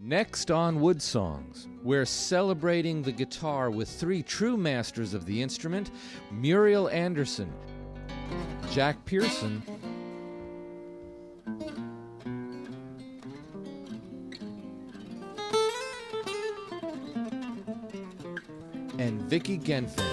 Next on WoodSongs, we're celebrating the guitar with three true masters of the instrument, Muriel Anderson, Jack Pearson, and Vicky Genfan.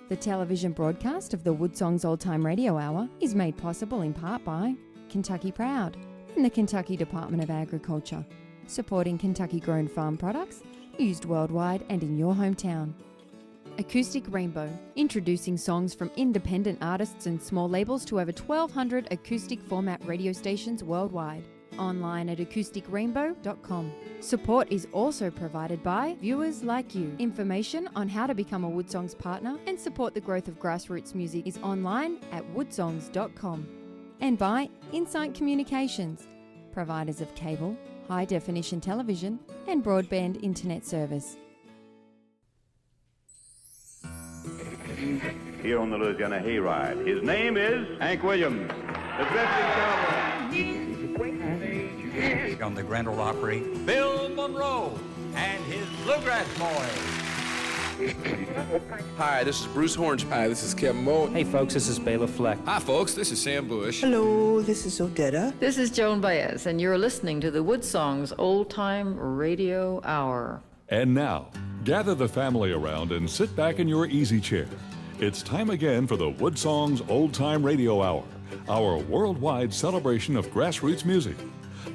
The television broadcast of the WoodSongs Old Time Radio Hour is made possible in part by Kentucky Proud and the Kentucky Department of Agriculture, supporting Kentucky-grown farm products used worldwide and in your hometown. Acoustic Rainbow, introducing songs from independent artists and small labels to over 1,200 acoustic format radio stations worldwide. Online at acousticrainbow.com. Support is also provided by viewers like you. Information on how to become a WoodSongs partner and support the growth of grassroots music is online at woodsongs.com. And by Insight Communications, providers of cable, high-definition television and broadband internet service. Here on the Louisiana Hayride, his name is Hank Williams, the drifting cowboy. On the Grand Ole Opry, Bill Monroe and his Bluegrass Boys. Hi, this is Bruce Hornsby. Hi, this is Kevin Moe. Hey folks, this is Bela Fleck. Hi folks, this is Sam Bush. Hello, this is Odetta. This is Joan Baez, and you're listening to the WoodSongs Old Time Radio Hour. And now, gather the family around and sit back in your easy chair. It's time again for the WoodSongs Old Time Radio Hour, our worldwide celebration of grassroots music.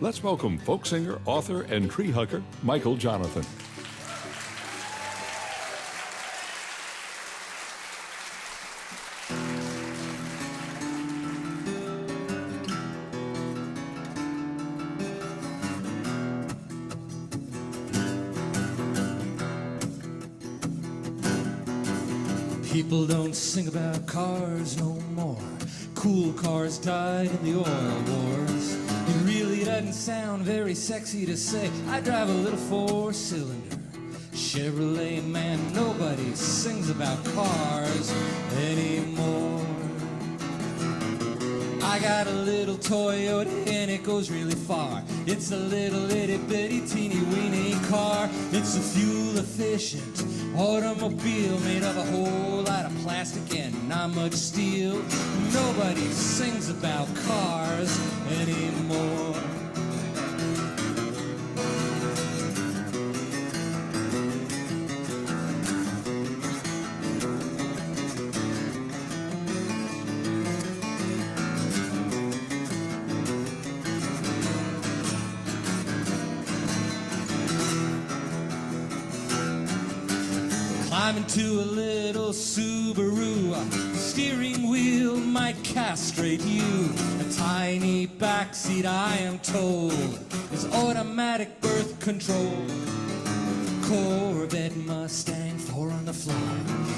Let's welcome folk singer, author, and tree hugger, Michael Jonathan. People don't sing about cars no more. Cool cars died in the oil wars. It really doesn't sound very sexy to say I drive a little four-cylinder Chevrolet. Man, nobody sings about cars anymore. I got a little Toyota and it goes really far. It's a little itty-bitty teeny-weeny car. It's a fuel-efficient automobile made of a whole lot of plastic and not much steel. Nobody sings about cars anymore. I'm into a little Subaru. The steering wheel might castrate you. A tiny backseat, I am told, is automatic birth control. Corvette, Mustang, 4 on the fly.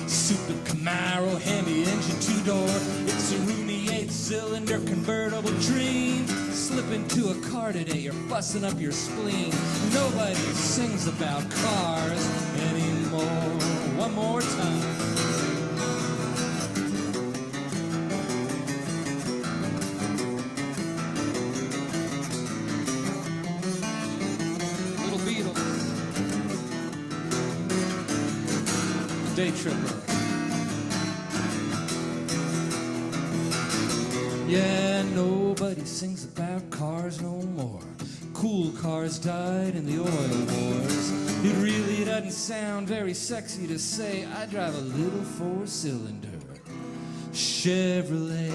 Super Camaro, Hemi engine, 2-door. It's a roomy 8-cylinder convertible dream. Slip into a car today, you're busting up your spleen. Nobody sings about cars anymore. One more time. Little Beatles. Day Tripper. Yeah, nobody sings about cars no more. Cool cars died in the oil wars. It really doesn't sound very sexy to say I drive a little four-cylinder Chevrolet.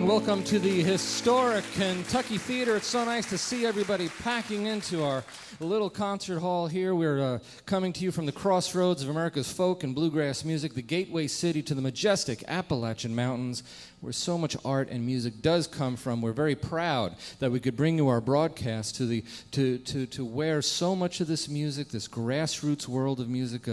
Welcome to the historic Kentucky Theater. It's so nice to see everybody packing into our little concert hall here. We're coming to you from the crossroads of America's folk and bluegrass music, the gateway city to the majestic Appalachian Mountains. where so much art and music does come from. We're very proud that we could bring you our broadcast to where so much of this music, this grassroots world of music,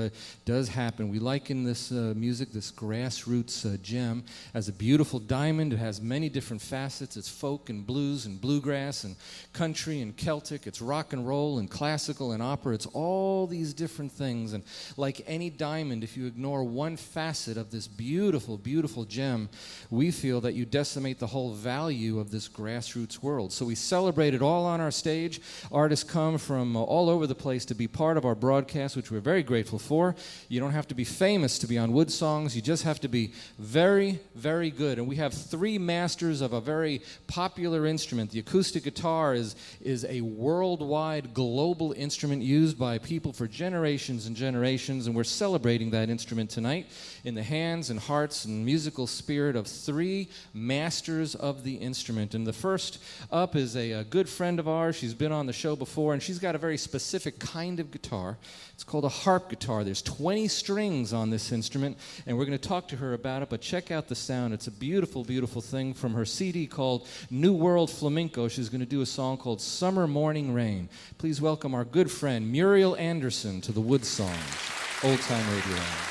does happen. We liken this music, this grassroots gem, as a beautiful diamond. It has many different facets. It's folk and blues and bluegrass and country and Celtic. It's rock and roll and classical and opera. It's all these different things. And like any diamond, if you ignore one facet of this beautiful, beautiful gem, we feel that you decimate the whole value of this grassroots world. So we celebrate it all on our stage. Artists come from all over the place to be part of our broadcast, which we're very grateful for. You don't have to be famous to be on WoodSongs. You just have to be very, very good. And we have three masters of a very popular instrument. The acoustic guitar is a worldwide, global instrument used by people for generations and generations, and we're celebrating that instrument tonight in the hands and hearts and musical spirit of three masters of the instrument. And the first up is a good friend of ours. She's been on the show before, and she's got a very specific kind of guitar. It's called a harp guitar. There's 20 strings on this instrument, and we're going to talk to her about it, but check out the sound. It's a beautiful, beautiful thing from her CD called New World Flamenco. She's going to do a song called Summer Morning Rain. Please welcome our good friend Muriel Anderson to the WoodSongs Old Time Radio Hour.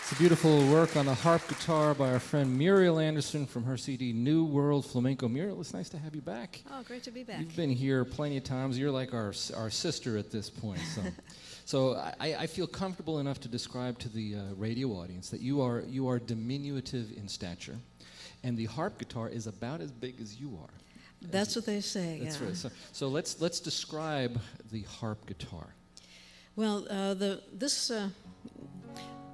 It's a beautiful work on the harp guitar by our friend Muriel Anderson from her CD New World Flamenco. Muriel, it's nice to have you back. Oh, great to be back. You've been here plenty of times. You're like our sister at this point. So I feel comfortable enough to describe to the radio audience that you are diminutive in stature, and the harp guitar is about as big as you are. That's what they say. That's yeah. right. So let's describe the harp guitar. Well, this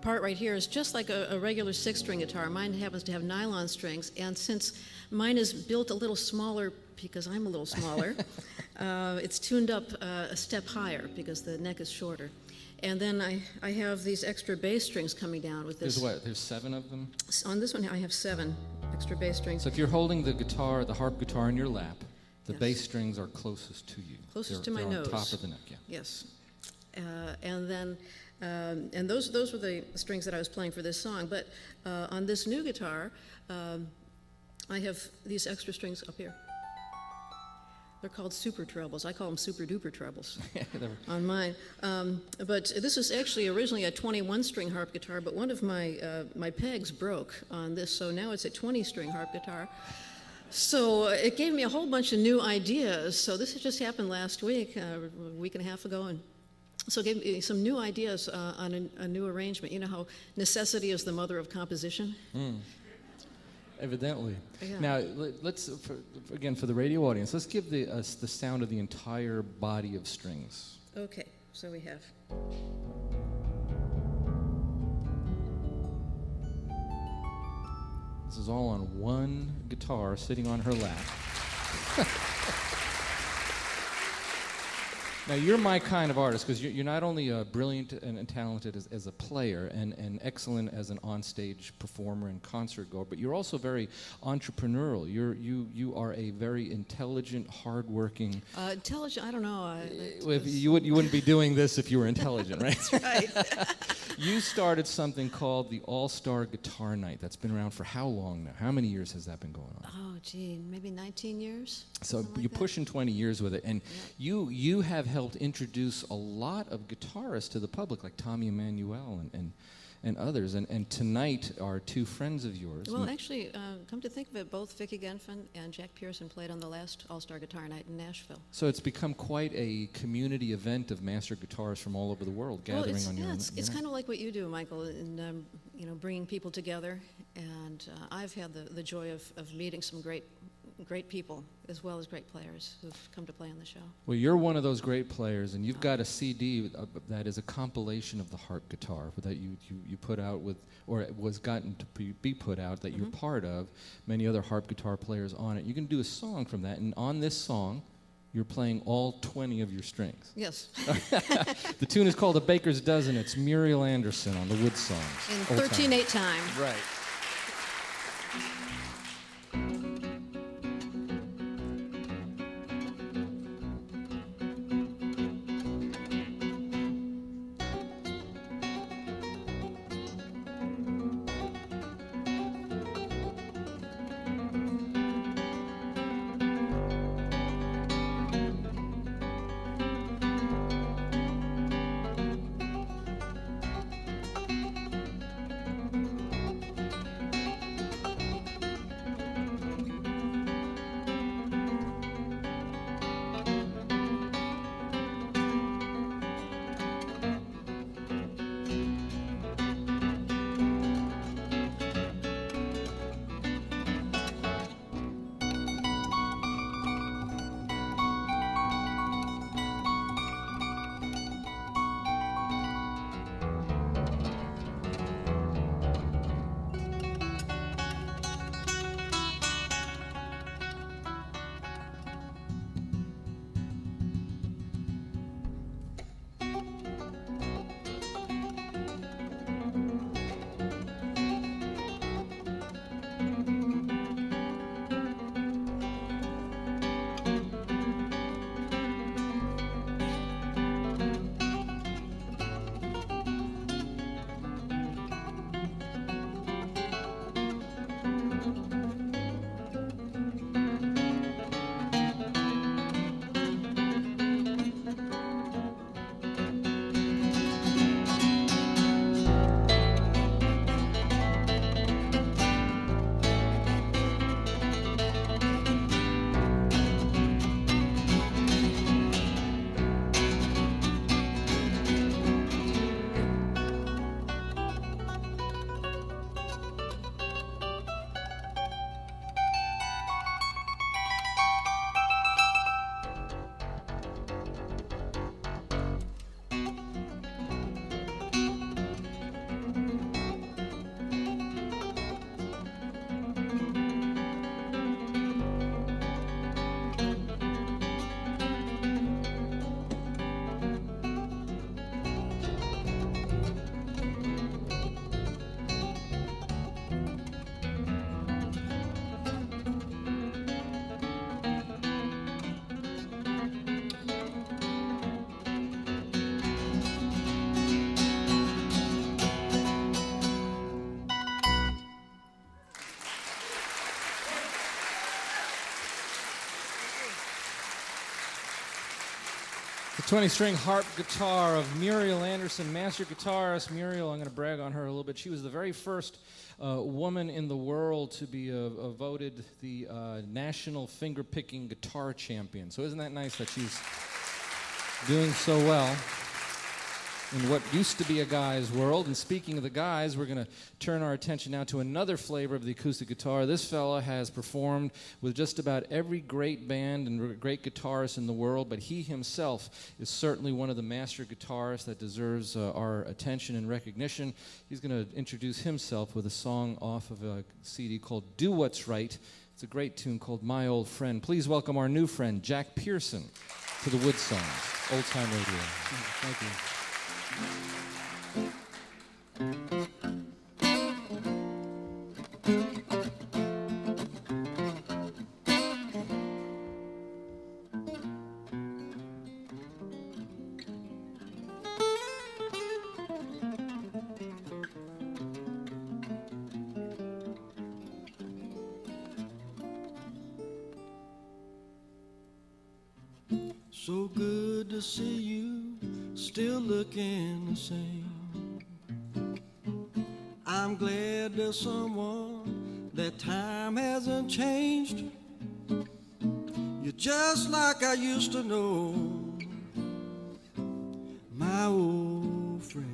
part right here is just like a regular 6-string guitar. Mine happens to have nylon strings, and since mine is built a little smaller because I'm a little smaller, it's tuned up a step higher because the neck is shorter. And then I have these extra bass strings coming down with this. There's 7 of them? On this one, I have 7 extra bass strings. So if you're holding the harp guitar in your lap, the Yes. bass strings are closest to you. Closest to my they're nose. on top of the neck, yeah. Yes. And then, and those were the strings that I was playing for this song. But on this new guitar, I have these extra strings up here. They're called super trebles. I call them super duper trebles on mine. But this was actually originally a 21-string harp guitar, but one of my pegs broke on this, so now it's a 20-string harp guitar. So it gave me a whole bunch of new ideas. So this had just happened last week, a week and a half ago, and so it gave me some new ideas on a new arrangement. You know how necessity is the mother of composition? Evidently. Yeah. Now, let's, again, for the radio audience, let's give us the sound of the entire body of strings. Okay, so we have. This is all on one guitar sitting on her lap. Now, you're my kind of artist because you're not only brilliant and talented as a player and excellent as an onstage performer and concert goer, but you're also very entrepreneurial. You are a very intelligent, hardworking. Intelligent, I don't know. You wouldn't be doing this if you were intelligent, right? That's right. You started something called the All-Star Guitar Night. That's been around for how long now? How many years has that been going on? Oh, gee, maybe 19 years? So you're pushing 20 years with it, and you have helped introduce a lot of guitarists to the public, like Tommy Emmanuel and others. And tonight are 2 friends of yours. Well, actually, come to think of it, both Vicky Genfan and Jack Pearson played on the last All-Star Guitar Night in Nashville. So it's become quite a community event of master guitarists from all over the world gathering on your night. It's kind of like what you do, Michael, in bringing people together. And I've had the joy of meeting some great people as well as great players who've come to play on the show. Well, you're one of those great players, and you've got a CD that is a compilation of the harp guitar that you put out or it was gotten to be put out that you're part of, many other harp guitar players on it. You can do a song from that, and on this song, you're playing all 20 of your strings. Yes. The tune is called A Baker's Dozen. It's Muriel Anderson on the WoodSongs. In 13/8 time. Right. 20-string harp guitar of Muriel Anderson, master guitarist. Muriel, I'm going to brag on her a little bit. She was the very first woman in the world to be voted the national finger-picking guitar champion. So isn't that nice that she's doing so well in what used to be a guy's world? And speaking of the guys, we're going to turn our attention now to another flavor of the acoustic guitar. This fella has performed with just about every great band and great guitarist in the world, but he himself is certainly one of the master guitarists that deserves our attention and recognition. He's going to introduce himself with a song off of a CD called Do What's Right. It's a great tune called My Old Friend. Please welcome our new friend, Jack Pearson, to the WoodSongs Old Time Radio. Thank you. So good to see you, still looking the same. I'm glad there's someone that time hasn't changed. You're just like I used to know, my old friend.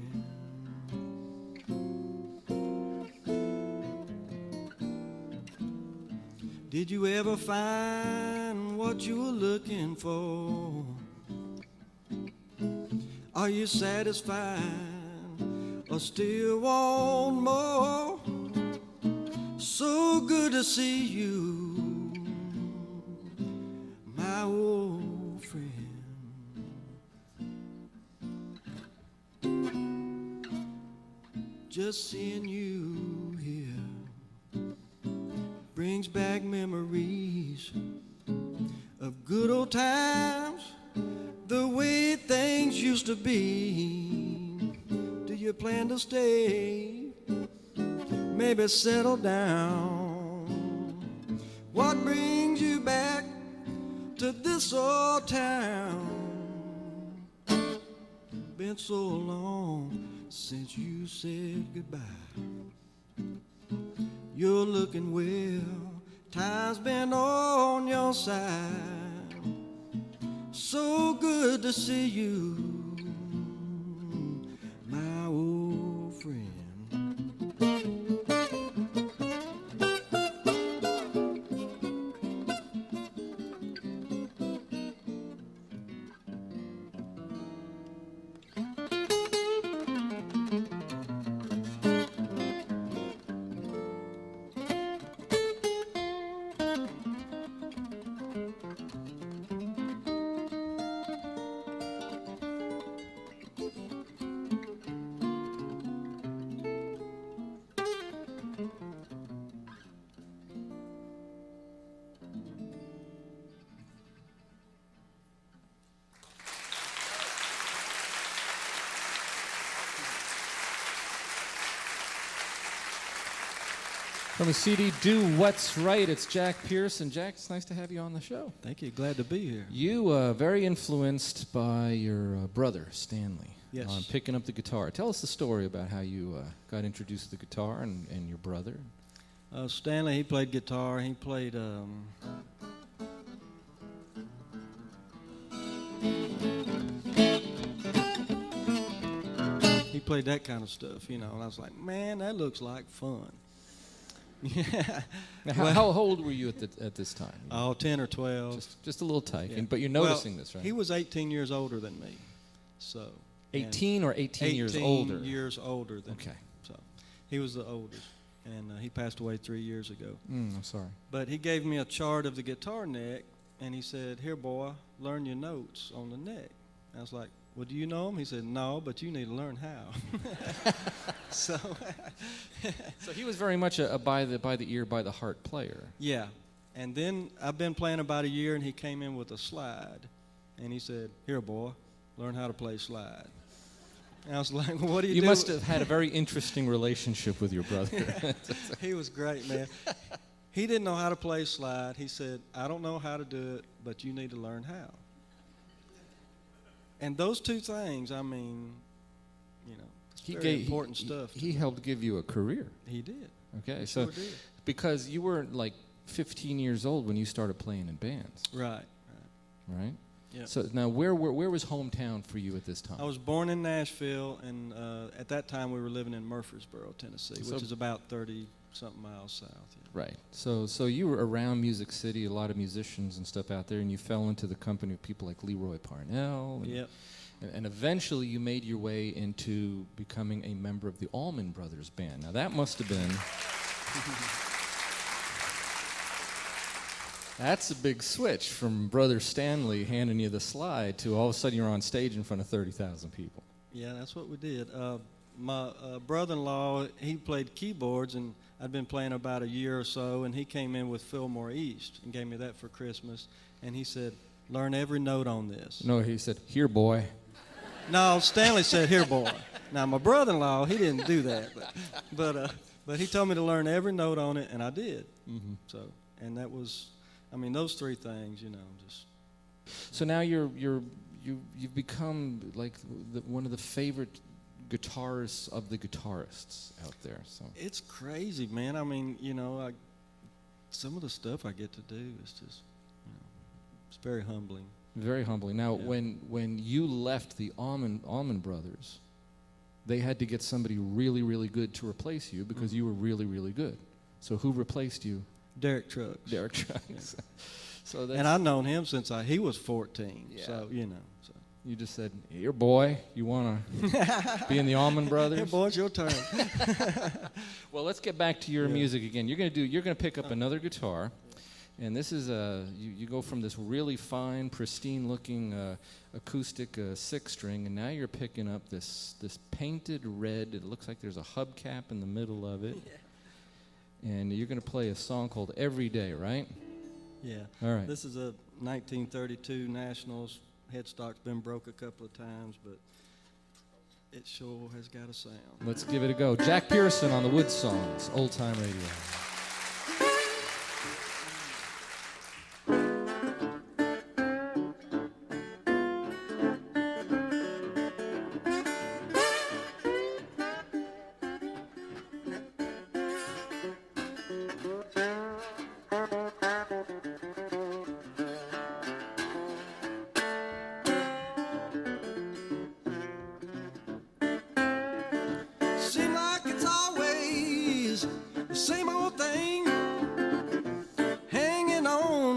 Did you ever find what you were looking for? Are you satisfied or still want more? So good to see you, my old friend. Just seeing you here brings back memories of good old times, the way things used to be. Do you plan to stay? Maybe settle down. What brings you back to this old town? Been so long since you said goodbye. You're looking well, time's been on your side. So good to see you, my old friend. From the CD Do What's Right, it's Jack Pearson. Jack, it's nice to have you on the show. Thank you, glad to be here. You very influenced by your brother, Stanley, Yes. on picking up the guitar. Tell us the story about how you got introduced to the guitar and your brother. Stanley, he played guitar, he played he played that kind of stuff, you know, and I was like, man, that looks like fun. Yeah. Now, how old were you at this time? Oh, 10 or 12. Just a little tight, Yeah. but you're noticing this, right? He was 18 years older than me, so. 18 or 18 years older? 18 years older than me. Okay. So he was the oldest, and he passed away 3 years ago. I'm sorry. But he gave me a chart of the guitar neck, and he said, here, boy, learn your notes on the neck. I was like, well, do you know them? He said, no, but you need to learn how. So he was very much a by the ear, by the heart player. yeah. And then I've been playing about a year, and he came in with a slide, and he said, here, boy, learn how to play slide. And I was like, well, what do you do? You must have had a very interesting relationship with your brother. He was great, man. He didn't know how to play slide. He said, I don't know how to do it, but you need to learn how. And those two things, I mean, you know, it's very important stuff. He helped give you a career. He did. Okay, He so sure did. because you were like 15 years old when you started playing in bands, Right. right? Yeah. So now, where was hometown for you at this time? I was born in Nashville, and at that time we were living in Murfreesboro, Tennessee, which is about 30-something miles south. Yeah. Right. So you were around Music City, a lot of musicians and stuff out there, and you fell into the company of people like Leroy Parnell. And, Yep. and eventually you made your way into becoming a member of the Allman Brothers Band. Now that must have been... That's a big switch from Brother Stanley handing you the slide to all of a sudden you're on stage in front of 30,000 people. Yeah, that's what we did. My brother-in-law, he played keyboards, and I'd been playing about a year or so, and he came in with Fillmore East and gave me that for Christmas, and he said, learn every note on this. No, he said, here, boy. No, Stanley said, here, boy. Now, my brother-in-law, he didn't do that, but he told me to learn every note on it, and I did. Mm-hmm. So, and that was, I mean, those three things, you know, just. So now you've become like one of the favorite guitarists of the guitarists out there. So It's crazy, man. I mean, you know, some of the stuff I get to do is just, you know, it's very humbling. very humbling. Now, Yeah. when you left the Allman Brothers, they had to get somebody really, really good to replace you because you were really, really good. So who replaced you? Derek Trucks. Derek Trucks. Yeah. So that's, And I've known him since he was 14. Yeah. So, you know. So. you just said, "Here, boy, you want to be in the Allman Brothers?" Hey, boy, it's your turn. Well, let's get back to your music again. You're gonna pick up another guitar, and this is you go from this really fine, pristine-looking acoustic 6-string, and now you're picking up this painted red. It looks like there's a hubcap in the middle of it, and you're gonna play a song called "Every Day," right? Yeah. All right. This is a 1932 Nationals. Headstock's been broke a couple of times, but it sure has got a sound. Let's give it a go. Jack Pearson on the WoodSongs, Old Time Radio. Seem like it's always the same old thing, hanging on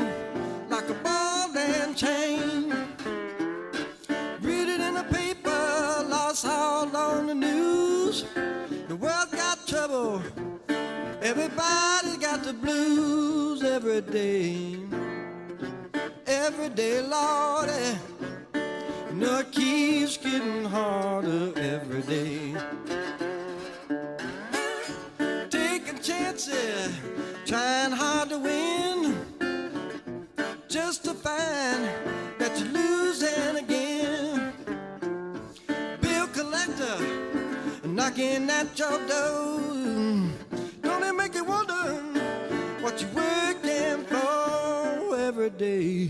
like a ball and chain. Read it in the paper, lost all on the news. The world got trouble, everybody's got the blues every day. Every day, Lordy, no, it keeps getting harder every day. Chances, trying hard to win, just to find that you're losing again. Bill collector knocking at your door, don't it make you wonder what you're working for every day?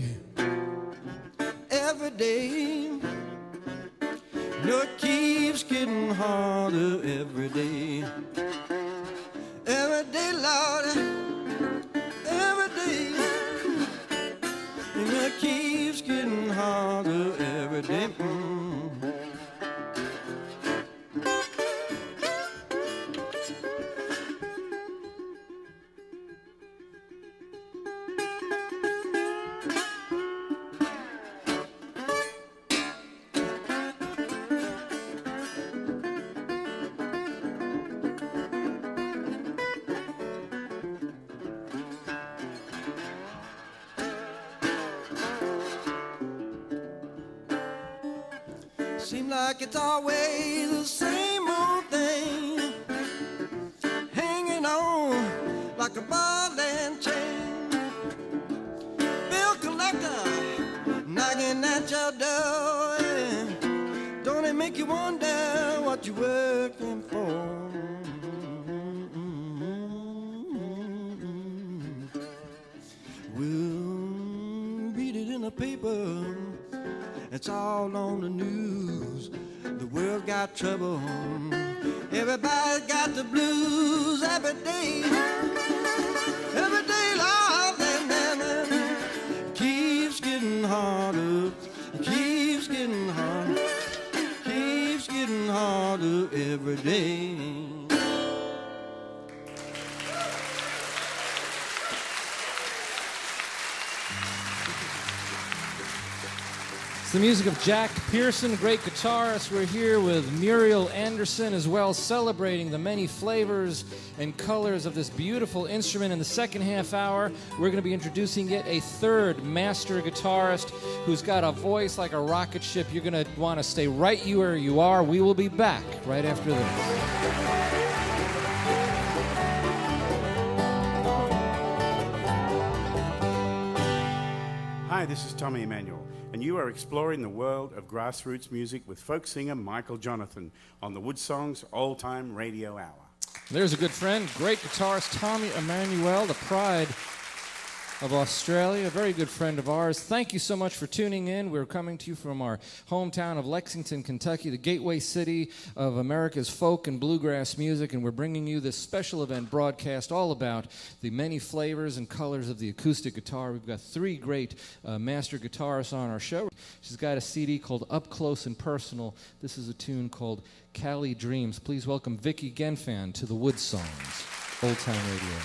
Every day, no, it keeps getting harder every day. Every day, Lord, every day, and it keeps getting harder every day. Seem like it's always the same old thing, hanging on like a ball and chain. Bill collector knocking at your door, don't it make you wonder what you're working for? We'll read it in the paper, It's all on the news. The world got trouble. Everybody got the blues every day. Every day, Lord, keeps getting harder. Keeps getting harder. Keeps getting harder every day. It's the music of Jack Pearson, great guitarist. We're here with Muriel Anderson as well, celebrating the many flavors and colors of this beautiful instrument. In the second half hour, we're going to be introducing yet a third master guitarist who's got a voice like a rocket ship. You're going to want to stay right where you are. We will be back right after this. Hi, this is Tommy Emmanuel, and you are exploring the world of grassroots music with folk singer Michael Jonathan on the WoodSongs Old Time Radio Hour. There's a good friend, great guitarist Tommy Emmanuel, the pride of Australia, a very good friend of ours. Thank you so much for tuning in. We're coming to you from our hometown of Lexington, Kentucky, the gateway city of America's folk and bluegrass music, and we're bringing you this special event broadcast all about the many flavors and colors of the acoustic guitar. We've got three great master guitarists on our show. She's got a CD called Up Close and Personal. This is a tune called Cali Dreams. Please welcome Vicky Genfan to the WoodSongs Old Time Radio.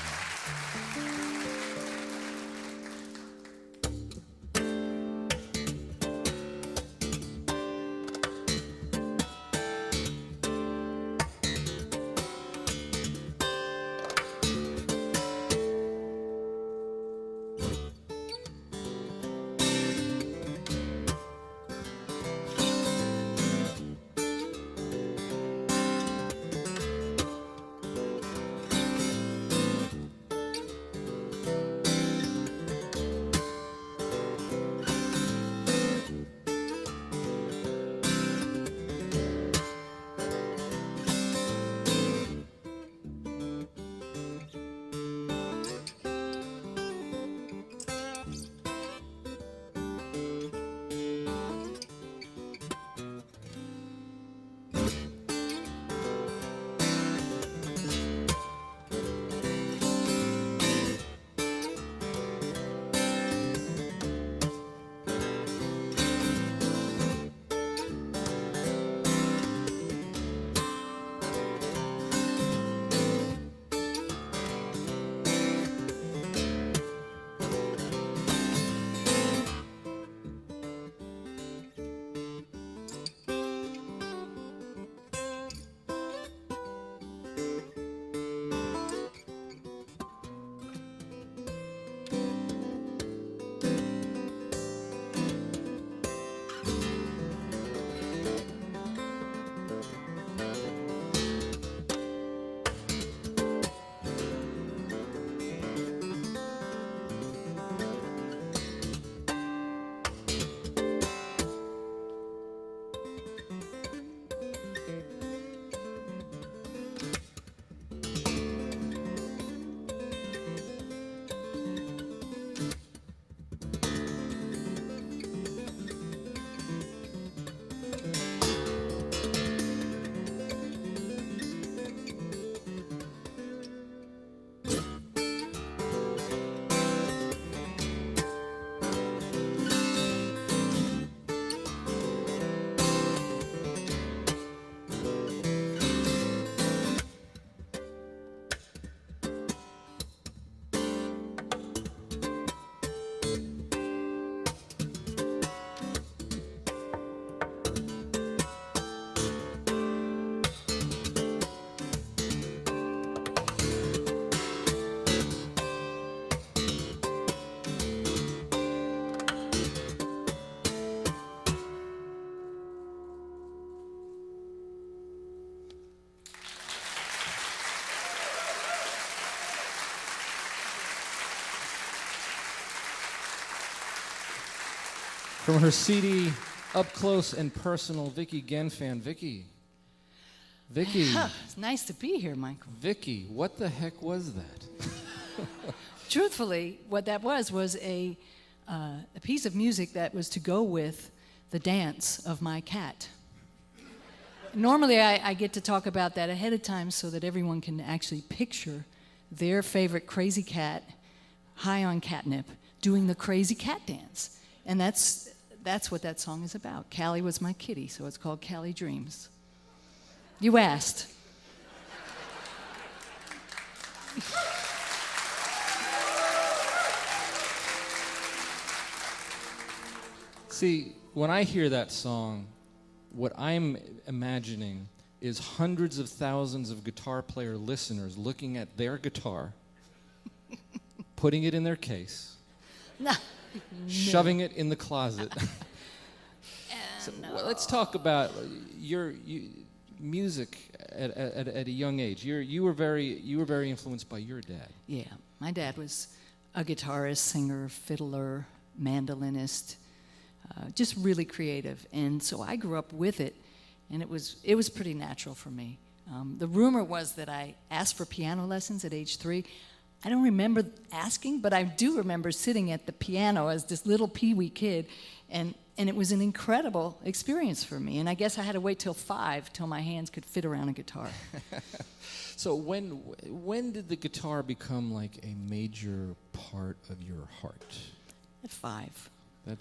From her CD, Up Close and Personal, Vicky Genfan. Vicky. It's nice to be here, Michael. Vicky, what the heck was that? Truthfully, what that was a piece of music that was to go with the dance of my cat. Normally, I get to talk about that ahead of time so that everyone can actually picture their favorite crazy cat, high on catnip, doing the crazy cat dance. And that's what that song is about. Callie was my kitty, so it's called Callie Dreams. You asked. See, when I hear that song, what I'm imagining is hundreds of thousands of guitar player listeners looking at their guitar, putting it in their case, shoving it in the closet. So, well, let's talk about your music at a young age. You were very influenced by your dad. Yeah, my dad was a guitarist, singer, fiddler, mandolinist, just really creative. And so I grew up with it, and it was pretty natural for me. The rumor was that I asked for piano lessons at age 3. I don't remember asking, but I do remember sitting at the piano as this little peewee kid, and it was an incredible experience for me. And I guess I had to wait till 5 till my hands could fit around a guitar. So when did the guitar become like a major part of your heart? At 5.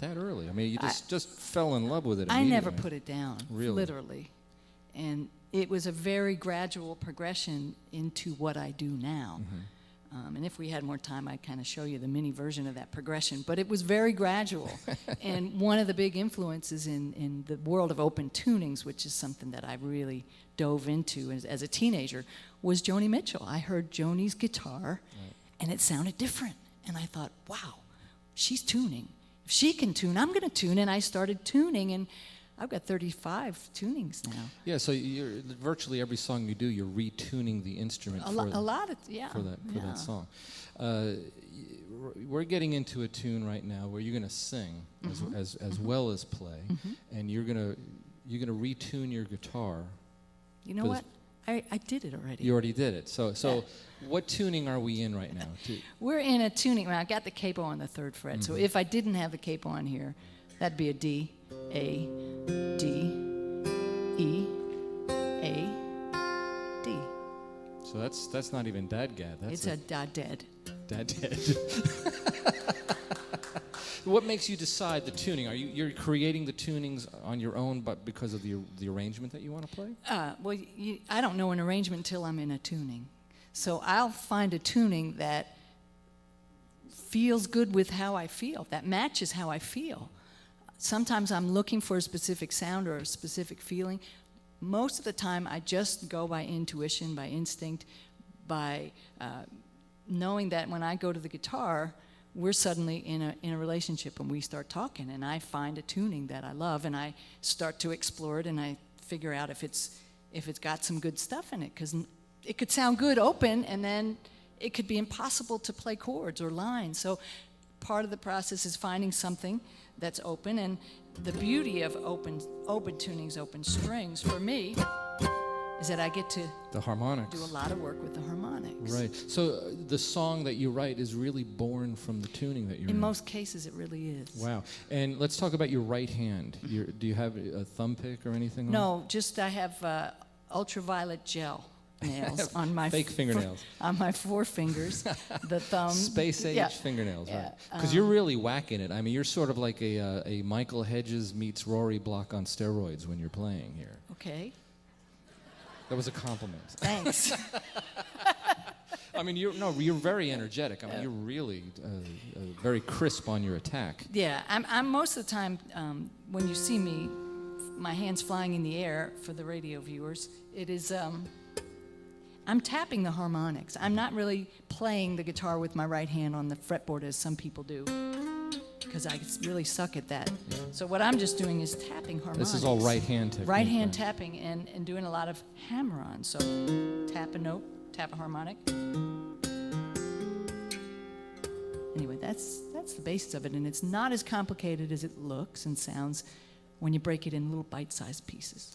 That early? I mean, you just fell in love with it I immediately. never put it down, really? Literally. And it was a very gradual progression into what I do now. Mm-hmm. And if we had more time, I'd kind of show you the mini version of that progression. But it was very gradual. And one of the big influences in the world of open tunings, which is something that I really dove into as a teenager, was Joni Mitchell. I heard Joni's guitar, and it sounded different. And I thought, wow, she's tuning. If she can tune, I'm going to tune. And I started tuning, and I've got 35 tunings now. Yeah, so virtually every song you do, you're retuning the instrument for that song. We're getting into a tune right now where you're going to sing as well as play, and you're going to retune your guitar. You know what? I did it already. You already did it. So what tuning are we in right now? We're in a tuning. Well, I got the capo on the 3rd fret. So if I didn't have the capo on here, that'd be a D, A, D, E, A, D. So that's not even dadgad. It's a da-dead. Da-dead. What makes you decide the tuning? You're creating the tunings on your own, but because of the arrangement that you want to play? Well, I don't know an arrangement until I'm in a tuning. So I'll find a tuning that feels good with how I feel, that matches how I feel. Sometimes I'm looking for a specific sound or a specific feeling. Most of the time, I just go by intuition, by instinct, by knowing that when I go to the guitar, we're suddenly in a relationship and we start talking, and I find a tuning that I love, and I start to explore it, and I figure out if it's got some good stuff in it, because it could sound good open, and then it could be impossible to play chords or lines. So part of the process is finding something that's open, and the beauty of open tunings, open strings, for me, is that I get to the harmonics. Do a lot of work with the harmonics. Right. So the song that you write is really born from the tuning that you're in. In most cases, it really is. Wow. And let's talk about your right hand. Do you have a thumb pick or anything? No, just I have ultraviolet gel nails on my fake fingernails on my 4 fingers. The thumb. Space age fingernails, right? Because you're really whacking it. I mean, you're sort of like a Michael Hedges meets Rory Block on steroids when you're playing here. Okay. That was a compliment. Thanks. I mean, you're very energetic. I mean, you're really very crisp on your attack. Yeah, I'm most of the time when you see me, my hands flying in the air for the radio viewers. It is I'm tapping the harmonics. I'm not really playing the guitar with my right hand on the fretboard as some people do, because I really suck at that. Yeah. So what I'm just doing is tapping harmonics. This is all right hand technique. Right hand tapping and doing a lot of hammer-on. So tap a note, tap a harmonic. Anyway, that's the basis of it, and it's not as complicated as it looks and sounds when you break it in little bite-sized pieces.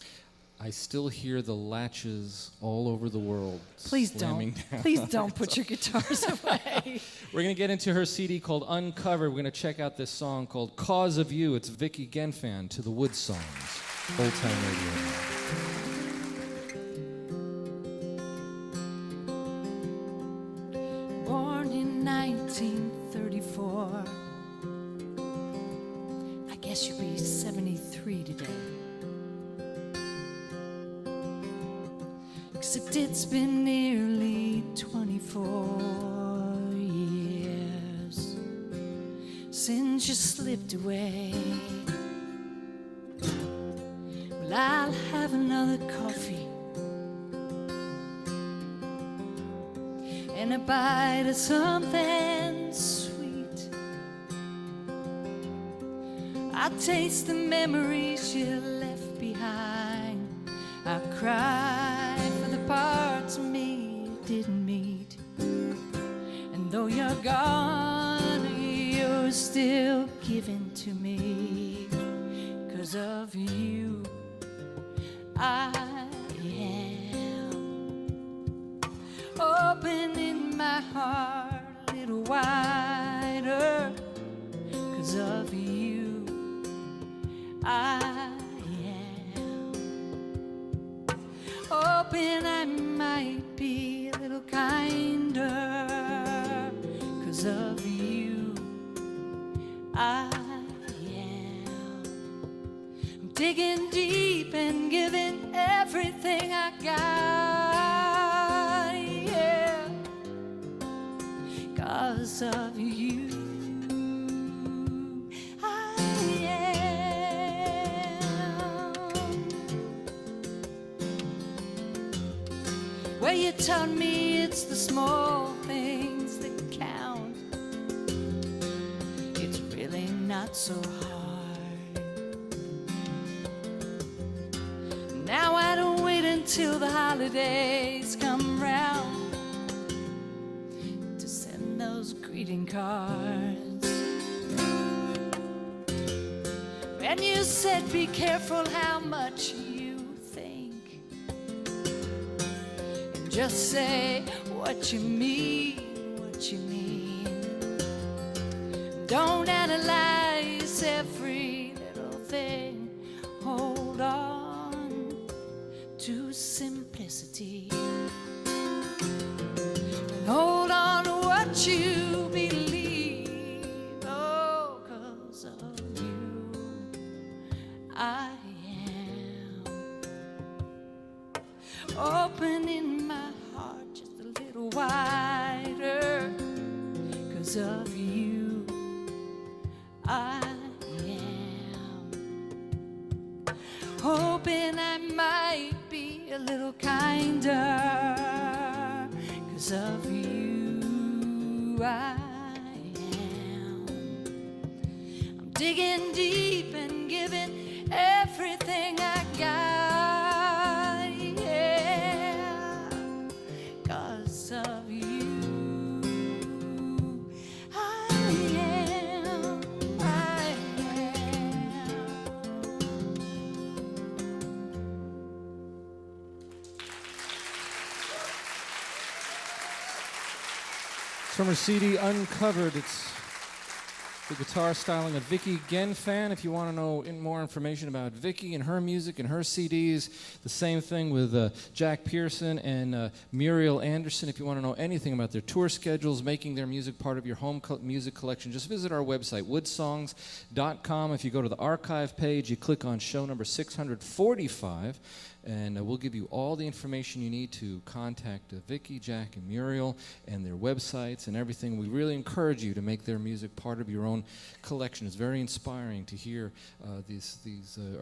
I still hear the latches all over the world. Please slamming don't. down. Please don't put your guitars away. We're going to get into her CD called Uncovered. We're going to check out this song called Cause of You. It's Vicky Genfan to the WoodSongs, Old Time Radio. Born in 1934. I guess you'll be 73 today. Except it's been nearly 24 years since you slipped away. Well, I'll have another coffee and a bite of something sweet. I taste the memories you left behind. I cry for the parts of me you didn't meet. And though you're gone, you're still given to me. 'Cause of you, I am opening my heart a little wider. 'Cause of you, I hoping I might be a little kinder. 'Cause of you, I am. I'm digging deep and giving everything I got, yeah. 'Cause of you, I am. Well, you taught me it's the small things that count. It's really not so hard. Now I don't wait until the holidays come round to send those greeting cards. And you said be careful how much you think. Just say what you mean, what you mean. Don't analyze every little thing. Hold on to simplicity. And hold on to what you believe. Oh, 'cause of you, I am opening my heart just a little wider. 'Cause of you, I am hoping I might be a little kinder. 'Cause of you, I am. I'm digging deep and giving everything I got, yeah. 'Cause of you, I am, I am. It's from her CD Uncovered. It's the guitar styling of Vicky Genfan. If you want to know more information about Vicky and her music and her CDs, the same thing with Jack Pearson and Muriel Anderson. If you want to know anything about their tour schedules, making their music part of your home music collection, just visit our website, woodsongs.com. If you go to the archive page, you click on show number 645, and we'll give you all the information you need to contact Vicky, Jack, and Muriel, and their websites and everything. We really encourage you to make their music part of your own collection. It's very inspiring to hear these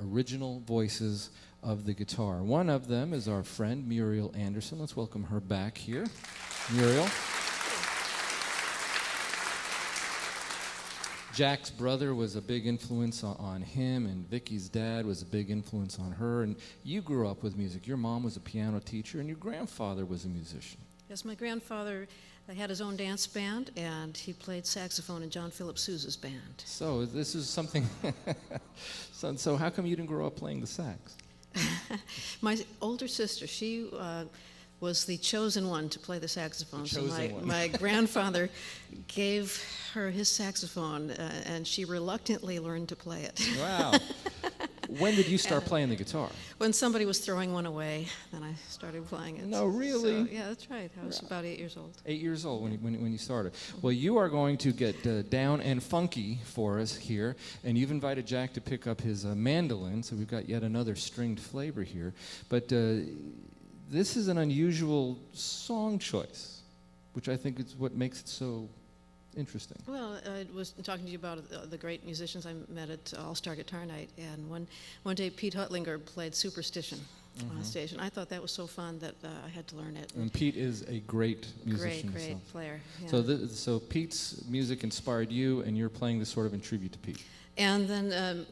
original voices of the guitar. One of them is our friend Muriel Anderson. Let's welcome her back here. Muriel. Jack's brother was a big influence on him, and Vicky's dad was a big influence on her. And you grew up with music. Your mom was a piano teacher, and your grandfather was a musician. Yes, my grandfather had his own dance band, and he played saxophone in John Philip Sousa's band. So this is something. So how come you didn't grow up playing the sax? My older sister, she was the chosen one to play the saxophone. My grandfather gave her his saxophone, and she reluctantly learned to play it. Wow. When did you start playing the guitar? When somebody was throwing one away, then I started playing it. No, really? So, yeah, that's right. I was about 8 years old. 8 years old when you started. Well, you are going to get down and funky for us here, and you've invited Jack to pick up his mandolin, so we've got yet another stringed flavor here. But this is an unusual song choice, which I think is what makes it so interesting. Well, I was talking to you about the great musicians I met at All-Star Guitar Night, and one day Pete Huttlinger played Superstition on stage, and I thought that was so fun that I had to learn it. And Pete is a great musician. Great player. Yeah. So Pete's music inspired you, and you're playing this sort of in tribute to Pete. And then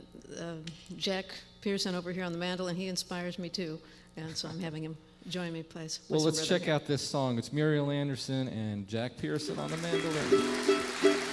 Jack Pearson over here on the mandolin, he inspires me too, and so I'm having him join me, please. Well, let's check out this song. It's Muriel Anderson and Jack Pearson on the mandolin.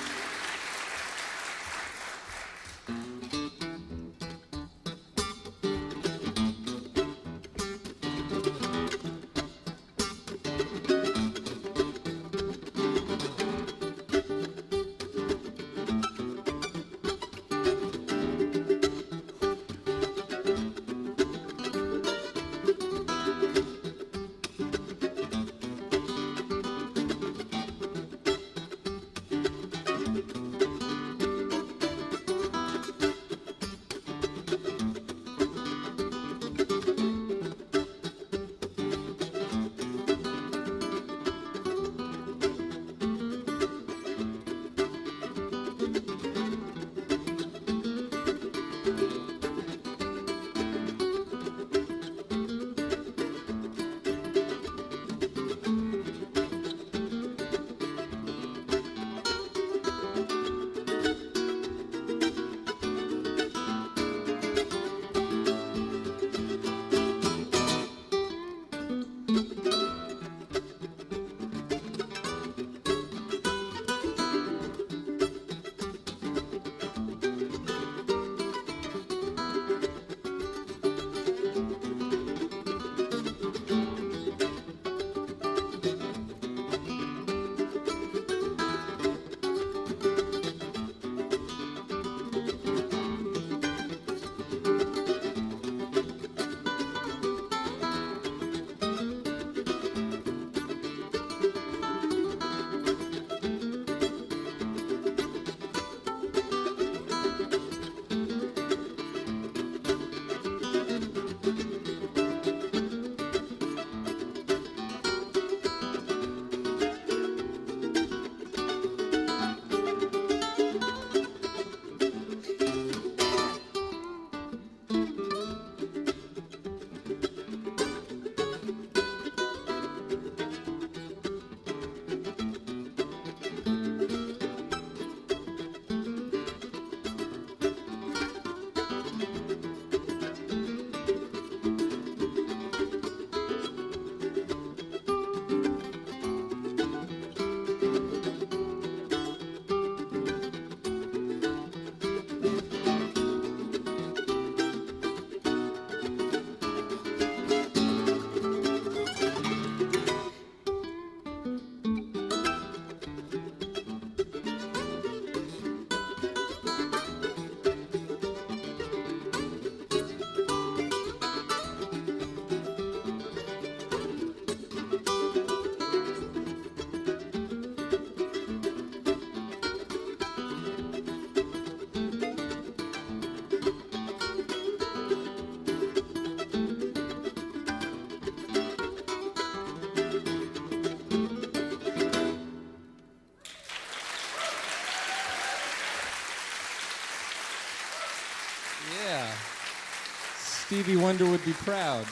Stevie Wonder would be proud.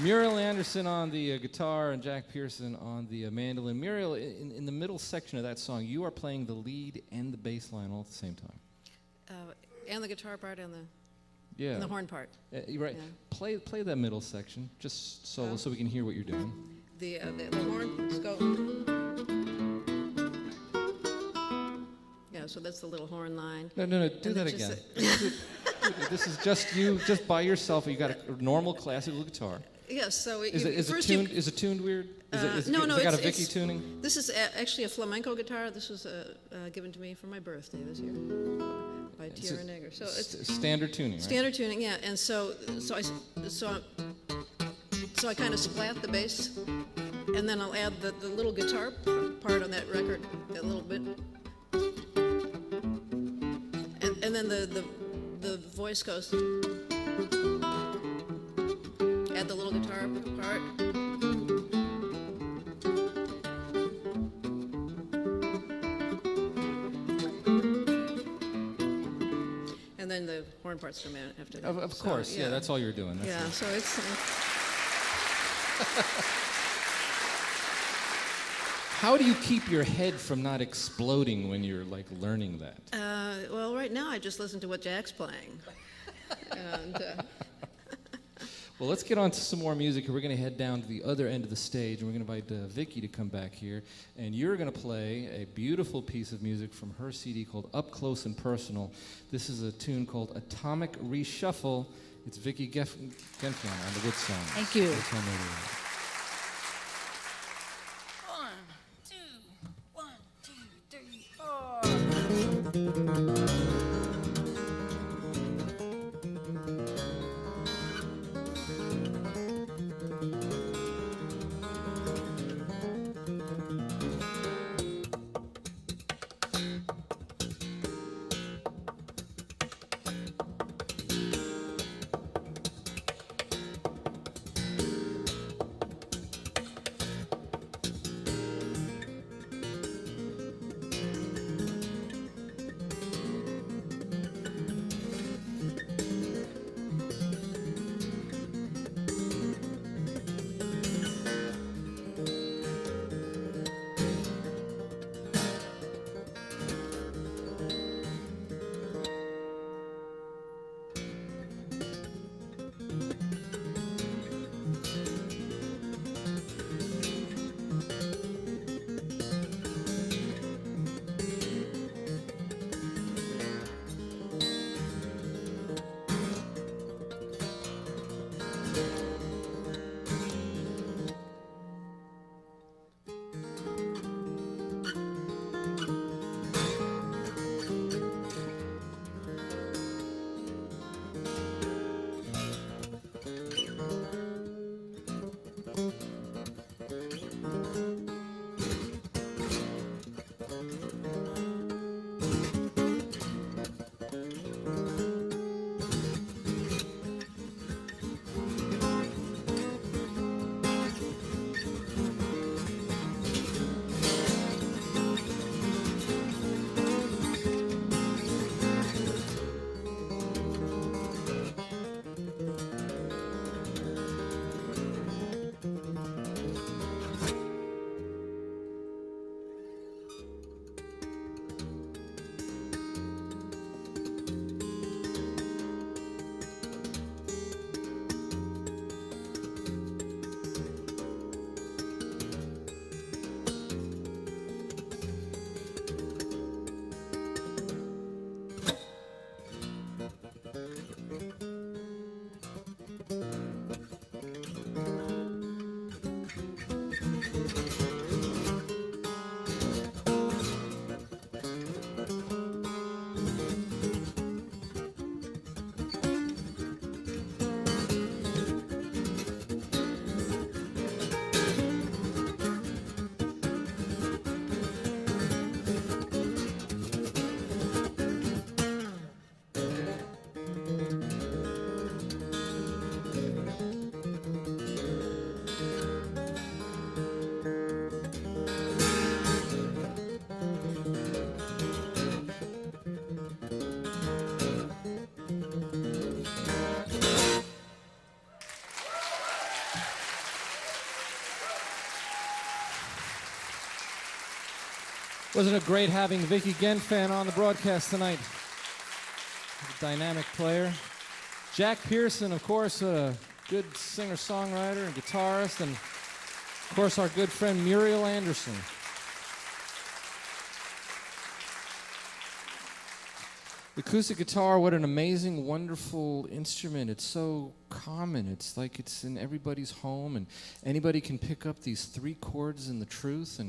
Muriel Anderson on the guitar and Jack Pearson on the mandolin. Muriel, in the middle section of that song, you are playing the lead and the bass line all at the same time. And the guitar part and the, and the horn part. You're right. Yeah. Play that middle section, just solo, so we can hear what you're doing. The horn, let's go. Yeah, so that's the little horn line. No, do that again. This is just you, just by yourself. You got a normal classical guitar. Yes, so Is it tuned weird? Has it got a Vicky tuning? This is actually a flamenco guitar. This was given to me for my birthday this year by Tierra Negra. So it's standard tuning, right? Standard tuning, yeah. And so I kind of splat the bass, and then I'll add the little guitar part on that record, that little bit, and then the voice goes. Add the little guitar part. And then the horn parts come in after that. Of course, yeah, that's all you're doing. That's so it's... How do you keep your head from not exploding when you're, like, learning that? Well, right now I just listen to what Jack's playing. And... Well, let's get on to some more music. We're going to head down to the other end of the stage, and we're going to invite Vicky to come back here. And you're going to play a beautiful piece of music from her CD called Up Close and Personal. This is a tune called Atomic Reshuffle. It's Vicky Genfan on the WoodSongs. Thank you. Woodson Radio. 1, 2, 1, 2, 3, 4. Wasn't it great having Vicky Genfan on the broadcast tonight? A dynamic player. Jack Pearson, of course, a good singer-songwriter and guitarist, and of course our good friend Muriel Anderson. The acoustic guitar, what an amazing, wonderful instrument. It's so common. It's like it's in everybody's home, and anybody can pick up these 3 chords in the truth,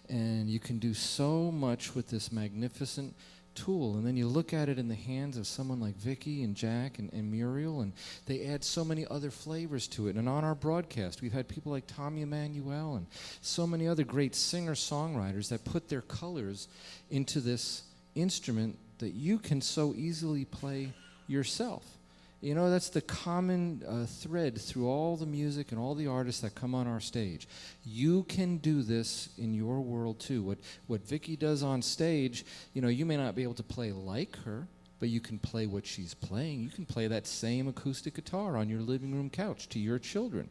and you can do so much with this magnificent tool. And then you look at it in the hands of someone like Vicky and Jack and Muriel, and they add so many other flavors to it. And on our broadcast, we've had people like Tommy Emmanuel and so many other great singer-songwriters that put their colors into this instrument that you can so easily play yourself. You know, that's the common thread through all the music and all the artists that come on our stage. You can do this in your world too. What Vicky does on stage, you know, you may not be able to play like her, but you can play what she's playing. You can play that same acoustic guitar on your living room couch to your children.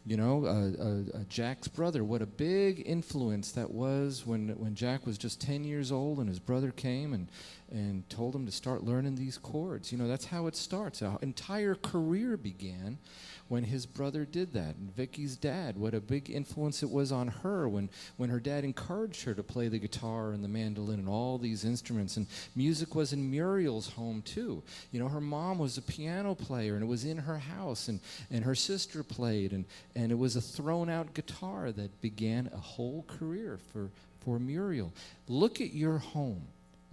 You know, Jack's brother, what a big influence that was when Jack was just 10 years old and his brother came and told him to start learning these chords. You know, that's how it starts. Our entire career began when his brother did that. And Vicky's dad, what a big influence it was on her when her dad encouraged her to play the guitar and the mandolin and all these instruments. And music was in Muriel's home too. You know, her mom was a piano player, and it was in her house, and her sister played, and it was a thrown-out guitar that began a whole career for Muriel. Look at your home.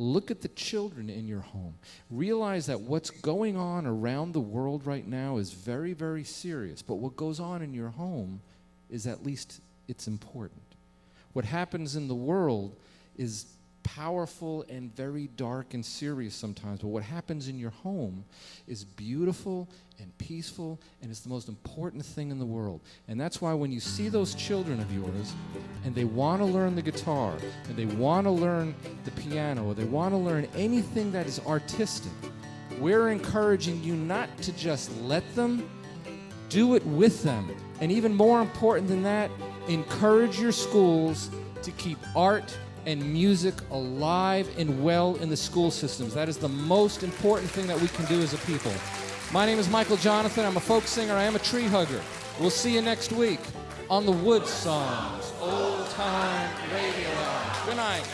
Look at the children in your home. Realize that what's going on around the world right now is very, very serious. But what goes on in your home is at least it's important. What happens in the world is powerful and very dark and serious sometimes. But what happens in your home is beautiful and peaceful, and it's the most important thing in the world. And that's why when you see those children of yours and they want to learn the guitar, and they want to learn the piano, or they want to learn anything that is artistic, we're encouraging you not to just let them, do it with them. And even more important than that, encourage your schools to keep art and music alive and well in the school systems. That is the most important thing that we can do as a people. My name is Michael Jonathan. I'm a folk singer. I am a tree hugger. We'll see you next week on the WoodSongs Old Time Radio Hour. Good night.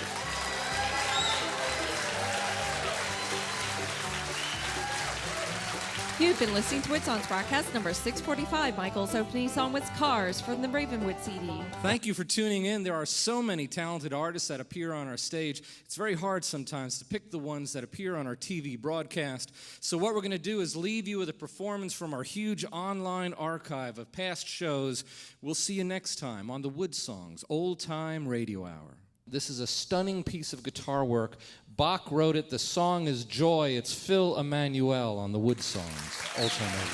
You've been listening to WoodSongs broadcast number 645. Michael's opening song was Cars from the Ravenwood CD. Thank you for tuning in. There are so many talented artists that appear on our stage. It's very hard sometimes to pick the ones that appear on our TV broadcast. So what we're going to do is leave you with a performance from our huge online archive of past shows. We'll see you next time on the WoodSongs Old Time Radio Hour. This is a stunning piece of guitar work. Bach wrote it. The song is Joy. It's Phil Emmanuel on the WoodSongs Old Time Radio.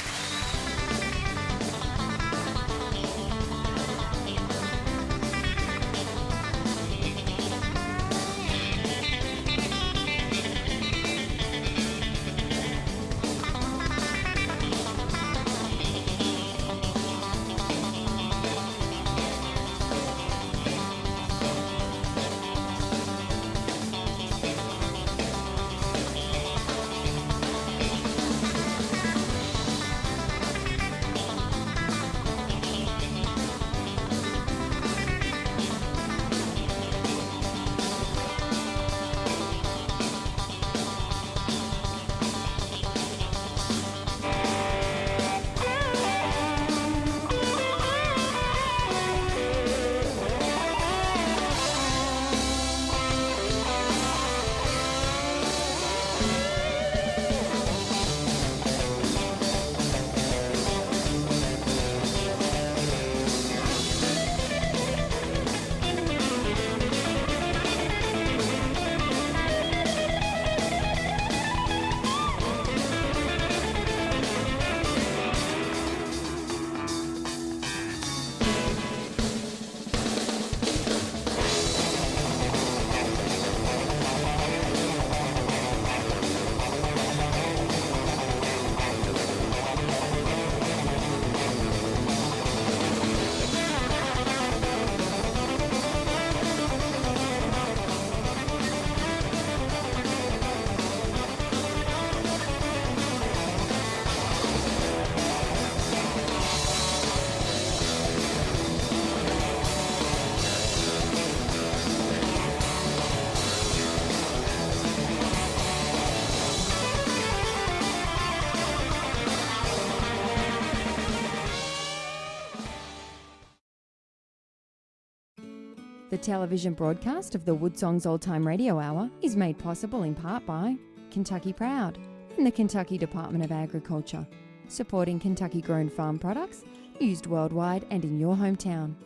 The television broadcast of the WoodSongs Old Time Radio Hour is made possible in part by Kentucky Proud and the Kentucky Department of Agriculture, supporting Kentucky-grown farm products used worldwide and in your hometown.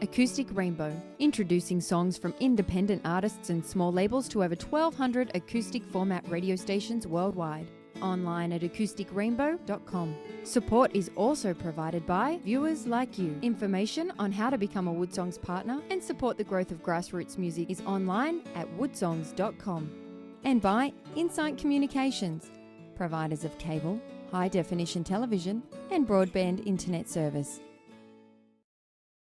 Acoustic Rainbow, introducing songs from independent artists and small labels to over 1,200 acoustic format radio stations worldwide. Online at acousticrainbow.com. Support is also provided by viewers like you. Information on how to become a WoodSongs partner and support the growth of grassroots music is online at woodsongs.com. And by Insight Communications, providers of cable, high-definition television and broadband internet service.